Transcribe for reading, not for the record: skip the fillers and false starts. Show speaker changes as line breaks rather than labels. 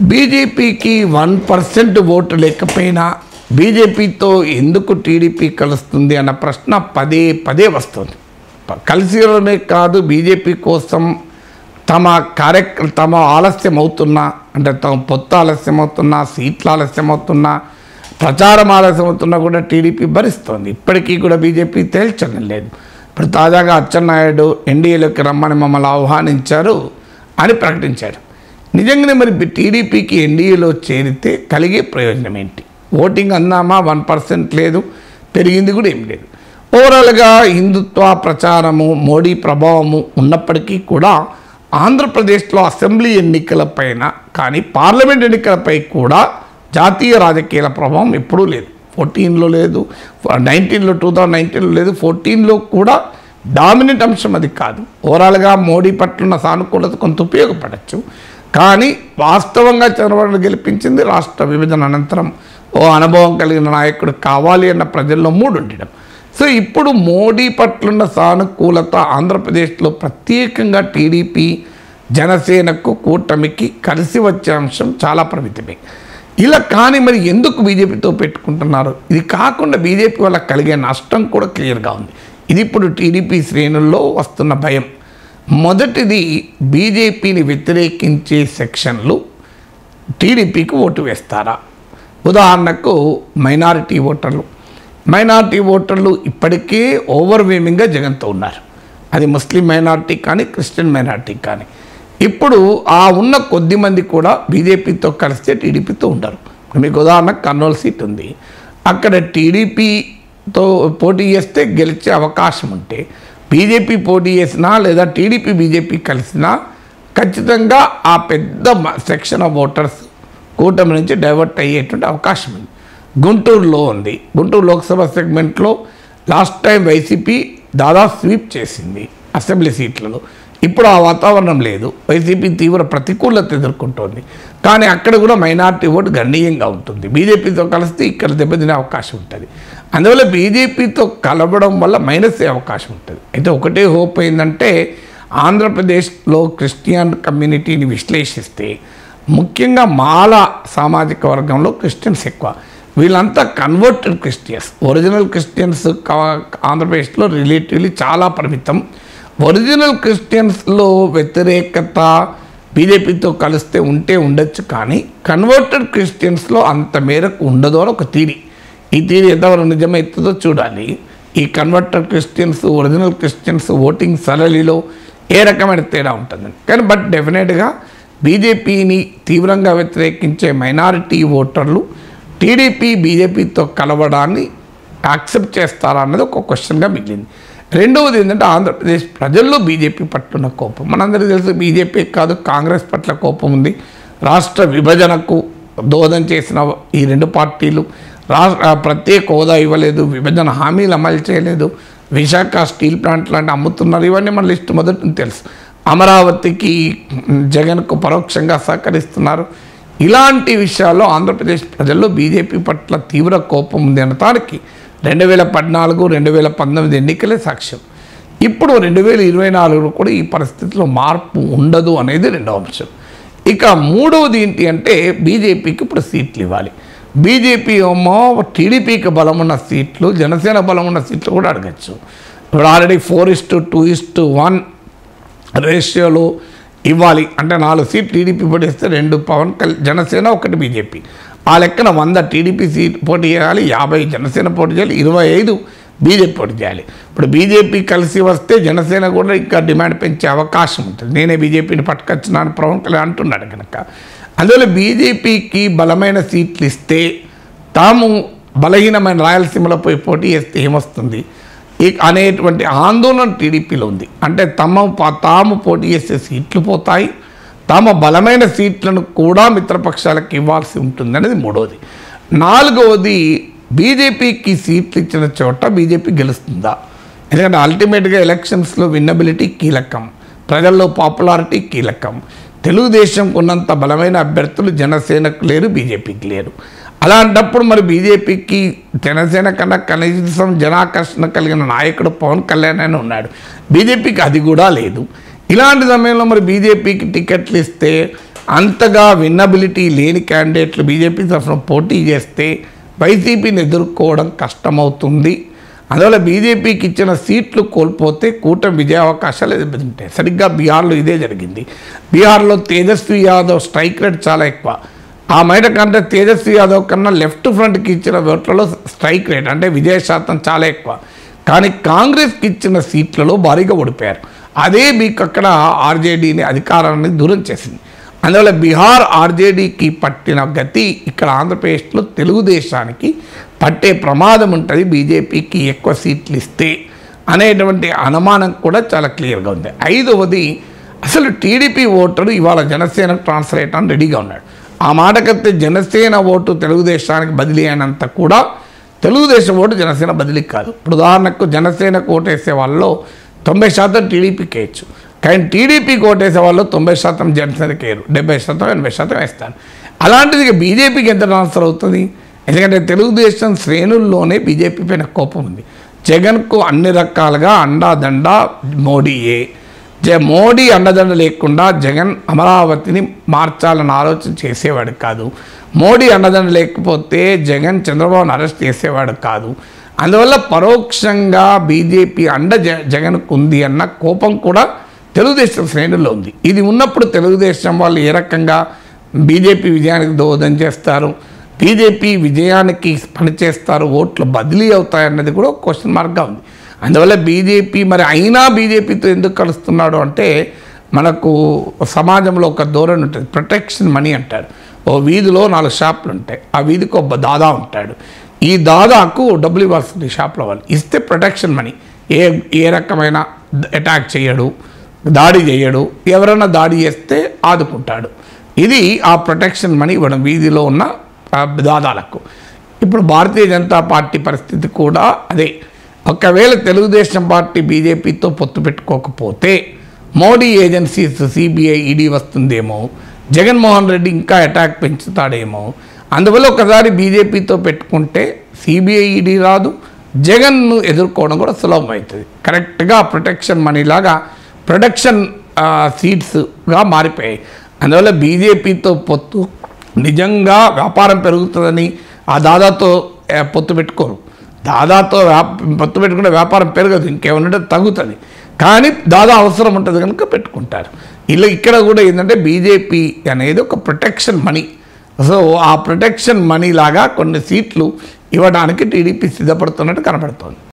బీజేపీకి 1% ఓటు లేకపోయినా బీజేపీతో ఎందుకు టీడీపీ కలుస్తుంది అన్న ప్రశ్న పదే పదే వస్తుంది. కలిసిలోనే కాదు, బీజేపీ కోసం తమ ఆలస్యం అవుతున్నా, అంటే తమ పొత్తు ఆలస్యం అవుతున్నా, సీట్లు ఆలస్యం అవుతున్నా, ప్రచారం ఆలస్యం అవుతున్నా కూడా టీడీపీ భరిస్తోంది. ఇప్పటికీ కూడా బీజేపీ తేల్చడం లేదు. ఇప్పుడు తాజాగా అచ్చెన్నాయుడు ఎన్డీఏలోకి రమ్మని మమ్మల్ని ఆహ్వానించారు అని ప్రకటించాడు. నిజంగానే మరి టీడీపీకి ఎన్డీఏలో చేరితే కలిగే ప్రయోజనం ఏంటి? ఓటింగ్ అందామా 1% లేదు, పెరిగింది కూడా ఏం లేదు. ఓవరాల్గా హిందుత్వ ప్రచారము, మోడీ ప్రభావము ఉన్నప్పటికీ కూడా ఆంధ్రప్రదేశ్లో అసెంబ్లీ ఎన్నికలపైన కానీ పార్లమెంట్ ఎన్నికలపై కూడా జాతీయ రాజకీయాల ప్రభావం ఎప్పుడూ లేదు. 14లో లేదు, 2019లో లేదు, 14లో కూడా డామినెంట్ అంశం అది కాదు. ఓవరాల్గా మోడీ పట్ల సానుకూలత కొంత ఉపయోగపడవచ్చు. కానీ వాస్తవంగా చంద్రబాబు గెలిపించింది రాష్ట్ర విభజన అనంతరం ఓ అనుభవం కలిగిన నాయకుడు కావాలి అన్న ప్రజల్లో మూడు ఉండడం. సో ఇప్పుడు మోడీ పట్లున్న సానుకూలత ఆంధ్రప్రదేశ్లో ప్రత్యేకంగా టీడీపీ, జనసేనకు, కూటమికి కలిసి వచ్చే అంశం చాలా పరిమితమే. ఇలా కానీ మరి ఎందుకు బీజేపీతో పెట్టుకుంటున్నారు? ఇది కాకుండా బీజేపీ వల్ల కలిగే నష్టం కూడా క్లియర్గా ఉంది. ఇది ఇప్పుడు టీడీపీ శ్రేణుల్లో వస్తున్న భయం. మొదటిది, బీజేపీని వ్యతిరేకించే సెక్షన్లు టీడీపీకి ఓటు వేస్తారా? ఉదాహరణకు మైనారిటీ ఓటర్లు ఇప్పటికే ఓవర్వేమింగ్గా జగన్తో ఉన్నారు. అది ముస్లిం మైనారిటీ కానీ, క్రిస్టియన్ మైనారిటీ కానీ. ఇప్పుడు ఆ ఉన్న కొద్ది మంది కూడా బీజేపీతో కలిస్తే టీడీపీతో ఉండరు. మీకు ఉదాహరణకు కర్నూలు సీట్ ఉంది. అక్కడ టీడీపీతో పోటీ చేస్తే గెలిచే అవకాశం ఉంటే, బీజేపీ పోటీ చేసినా లేదా టీడీపీ బీజేపీ కలిసినా ఖచ్చితంగా ఆ పెద్ద సెక్షన్ ఆఫ్ ఓటర్స్ కూటమి నుంచి డైవర్ట్ అయ్యేటువంటి అవకాశం ఉంది. గుంటూరులో ఉంది. గుంటూరు లోక్సభ సెగ్మెంట్లో లాస్ట్ టైం వైసీపీ దాదాపు స్వీప్ చేసింది అసెంబ్లీ సీట్లలో. ఇప్పుడు ఆ వాతావరణం లేదు. వైసీపీ తీవ్ర ప్రతికూలత ఎదుర్కొంటోంది. కానీ అక్కడ కూడా మైనారిటీ ఓటు గణనీయంగా ఉంటుంది. బీజేపీతో కలిస్తే ఇక్కడ దెబ్బతినే అవకాశం ఉంటుంది. అందువల్ల బీజేపీతో కలవడం వల్ల మైనస్ అయ్యే అవకాశం ఉంటుంది. అయితే ఒకటే హోప్ ఏంటంటే, ఆంధ్రప్రదేశ్లో క్రిస్టియన్ కమ్యూనిటీని విశ్లేషిస్తే ముఖ్యంగా మాల సామాజిక వర్గంలో క్రిస్టియన్స్ ఎక్కువ. వీళ్ళంతా కన్వర్టెడ్ క్రిస్టియన్స్. ఒరిజినల్ క్రిస్టియన్స్ ఆంధ్రప్రదేశ్లో రిలేటివ్లీ చాలా పరిమితం. ఒరిజినల్ క్రిస్టియన్స్లో వ్యతిరేకత బీజేపీతో కలిస్తే ఉండొచ్చు, కానీ కన్వర్టెడ్ క్రిస్టియన్స్లో అంత మేరకు ఉండదు అని ఒక థీరీ. ఈ థీరీ ఎంతవరకు నిజమవుతుందో చూడాలి. ఈ converted Christians, original Christians voting సరళిలో ఏ రకమైన తేడా ఉంటుందని. కానీ బట్ డెఫినెట్గా బీజేపీని తీవ్రంగా వ్యతిరేకించే మైనారిటీ ఓటర్లు టీడీపీ బీజేపీతో కలవడాన్ని యాక్సెప్ట్ చేస్తారా అన్నది ఒక క్వశ్చన్గా మిగిలింది. రెండవది ఏంటంటే, ఆంధ్రప్రదేశ్ ప్రజల్లో బీజేపీ పట్ల కోపం. మనందరికీ తెలుసు, బీజేపీ కాదు కాంగ్రెస్ పట్ల కోపం ఉంది. రాష్ట్ర విభజనకు దోహదం చేసిన ఈ రెండు పార్టీలు ప్రత్యేక హోదా ఇవ్వలేదు, విభజన హామీలు అమలు చేయలేదు, విశాఖ స్టీల్ ప్లాంట్ లాంటి అమ్ముతున్నారు. ఇవన్నీ మన లిస్టు మొదటి తెలుసు. అమరావతికి జగన్కు పరోక్షంగా సహకరిస్తున్నారు. ఇలాంటి విషయాల్లో ఆంధ్రప్రదేశ్ ప్రజల్లో బీజేపీ పట్ల తీవ్ర కోపం ఉంది అనటానికి 2014, 2019 ఎన్నికలే సాక్ష్యం. ఇప్పుడు 2024 కూడా ఈ పరిస్థితిలో మార్పు ఉండదు అనేది రెండవ అంశం. ఇక మూడవది ఏంటి అంటే, బీజేపీకి ఇప్పుడు సీట్లు ఇవ్వాలి. బీజేపీ ఏమో టీడీపీకి బలమున్న సీట్లు, జనసేన బలమున్న సీట్లు కూడా అడగచ్చు. ఇప్పుడు ఆల్రెడీ 4:2:1 రేషియోలో ఇవ్వాలి. అంటే 4 సీట్లు టీడీపీ పోటీస్తే 2 పవన్ కళ్యాణ్ జనసేన, 1 బీజేపీ. ఆ లెక్కన 100 టీడీపీ సీట్ పోటీ చేయాలి, 50 జనసేన పోటీ చేయాలి, 25 బీజేపీ పోటీ చేయాలి. ఇప్పుడు బీజేపీ కలిసి వస్తే జనసేన కూడా ఇంకా డిమాండ్ పెంచే అవకాశం ఉంటుంది. నేనే బీజేపీని పట్టుకొచ్చినాను పవన్ కళ్యాణ్ అంటున్నాడు కనుక. అందువల్ల బీజేపీకి బలమైన సీట్లు ఇస్తే తాము బలహీనమైన రాయలసీమలో పోటీ చేస్తే ఏమొస్తుంది అనేటువంటి ఆందోళన టీడీపీలో ఉంది. అంటే తాము పోటీ చేసే సీట్లు పోతాయి, తమ బలమైన సీట్లను కూడా మిత్రపక్షాలకు ఇవ్వాల్సి ఉంటుంది అనేది మూడవది. నాలుగవది, బీజేపీకి సీట్లు ఇచ్చిన చోట బీజేపీ గెలుస్తుందా? ఎందుకంటే అల్టిమేట్గా ఎలక్షన్స్లో విన్నబిలిటీ కీలకం, ప్రజల్లో పాపులారిటీ కీలకం. తెలుగుదేశంకు ఉన్నంత బలమైన అభ్యర్థులు జనసేనకు లేరు, బీజేపీకి లేరు. అలాంటప్పుడు మరి బీజేపీకి జనసేన కన్నా కనీసం జనాకర్షణ కలిగిన నాయకుడు పవన్ కళ్యాణ్ అని ఉన్నాడు. బీజేపీకి అది కూడా లేదు. ఇలాంటి సమయంలో మరి బీజేపీకి టికెట్లు ఇస్తే అంతగా విన్నబిలిటీ లేని క్యాండిడేట్లు బీజేపీ తరఫున పోటీ చేస్తే వైసీపీని ఎదుర్కోవడం కష్టమవుతుంది. అందువల్ల బీజేపీకి ఇచ్చిన సీట్లు కోల్పోతే కూటమి విజయ అవకాశాలు దెబ్బతింటాయి. సరిగ్గా బీహార్లో ఇదే జరిగింది. బీహార్లో తేజస్వి యాదవ్ స్ట్రైక్ రేట్ చాలా ఎక్కువ. ఆ మైట కంటే తేజస్వి యాదవ్ కన్నా లెఫ్ట్ ఫ్రంట్కి ఇచ్చిన ఓట్లలో స్ట్రైక్ రేట్ అంటే విజయ శాతం చాలా ఎక్కువ. కానీ కాంగ్రెస్కి ఇచ్చిన సీట్లలో భారీగా ఓడిపోయారు. అదే మీకు అక్కడ ఆర్జేడీని అధికారాన్ని దూరం చేసింది. అందువల్ల బీహార్ ఆర్జేడీకి పట్టిన గతి ఇక్కడ ఆంధ్రప్రదేశ్లో తెలుగుదేశానికి పట్టే ప్రమాదం ఉంటుంది బీజేపీకి ఎక్కువ సీట్లు ఇస్తే అనేటువంటి అనుమానం కూడా చాలా క్లియర్గా ఉంది. ఐదవది, అసలు టీడీపీ ఓటరు ఇవాళ జనసేనకు ట్రాన్స్ఫర్ అయ్యడానికి రెడీగా ఉన్నాడు. ఆ మాటకైతే జనసేన ఓటు తెలుగుదేశానికి బదిలీ అయినంత కూడా తెలుగుదేశం ఓటు జనసేన బదిలీ కాదు. ఇప్పుడు ఉదాహరణకు జనసేనకు ఓటు వేసే వాళ్ళలో 90% టీడీపీకి వేయచ్చు. కానీ టీడీపీకి ఓటేసే వాళ్ళు 90% జనసేనకి వేయరు, 70% 80% వేస్తారు. అలాంటిది బీజేపీకి ఎంత ట్రాన్స్ఫర్ అవుతుంది? ఎందుకంటే తెలుగుదేశం శ్రేణుల్లోనే బీజేపీ పైన కోపం ఉంది. జగన్కు అన్ని రకాలుగా అండాదండ మోడీయే. మోడీ అండదండ లేకుండా జగన్ అమరావతిని మార్చాలని ఆలోచన చేసేవాడు కాదు. మోడీ అండదండ లేకపోతే జగన్ చంద్రబాబును అరెస్ట్ చేసేవాడు కాదు. అందువల్ల పరోక్షంగా బీజేపీ అండ జగన్కు ఉంది అన్న కోపం కూడా తెలుగుదేశం శ్రేణుల్లో ఉంది. ఇది ఉన్నప్పుడు తెలుగుదేశం వాళ్ళు ఏ రకంగా బీజేపీ విజయానికి దోహదం చేస్తారు, బీజేపీ విజయానికి పనిచేస్తారు, ఓట్లు బదిలీ అవుతాయన్నది కూడా ఒక క్వశ్చన్ మార్క్గా ఉంది. అందువల్ల బీజేపీ మరి అయినా బీజేపీతో ఎందుకు కలుస్తున్నాడు అంటే మనకు సమాజంలో ఒక ధోరణి ఉంటుంది, ప్రొటెక్షన్ మనీ అంటారు. ఓ వీధిలో 4 షాపులు ఉంటాయి, ఆ వీధికి ఒక దాదా ఉంటాడు. ఈ దాదాకు డబ్బులు ఇవ్వాల్సింది షాప్లో వాళ్ళు, ఇస్తే ప్రొటెక్షన్ మనీ. ఏ రకమైన అటాక్ చేయడు, దాడి చేయడు, ఎవరైనా దాడి చేస్తే ఆదుకుంటాడు. ఇది ఆ ప్రొటెక్షన్ మనీ ఇవ్వడం వీధిలో ఉన్న దాదాలకు. ఇప్పుడు భారతీయ జనతా పార్టీ పరిస్థితి కూడా అదే. ఒకవేళ తెలుగుదేశం పార్టీ బీజేపీతో పొత్తు పెట్టుకోకపోతే మోడీ ఏజెన్సీస్ సిబిఐ ఈడీ వస్తుందేమో, జగన్మోహన్ రెడ్డి ఇంకా అటాక్ పెంచుతాడేమో. అందువల్ల ఒకసారి బీజేపీతో పెట్టుకుంటే సిబిఐ ఈడీ రాదు, జగన్ను ఎదుర్కోవడం కూడా సులభం అవుతుంది. కరెక్ట్గా ప్రొటెక్షన్ మనీలాగా ప్రొడక్షన్ సీట్స్గా మారిపోయాయి. అందువల్ల బీజేపీతో పొత్తు నిజంగా వ్యాపారం పెరుగుతుందని ఆ దాదాతో పొత్తు పెట్టుకోరు. దాదాతో పొత్తు పెట్టుకుంటే వ్యాపారం పెరగదు, ఇంకేమన్నా తగ్గుతుంది. కానీ దాదా అవసరం ఉంటుంది కనుక పెట్టుకుంటారు. ఇక్కడ కూడా ఏంటంటే బీజేపీ అనేది ఒక ప్రొటెక్షన్ మనీ. సో ఆ ప్రొటెక్షన్ మనీ లాగా కొన్ని సీట్లు ఇవ్వడానికి టీడీపీ సిద్ధపడుతున్నట్టు కనబడుతోంది.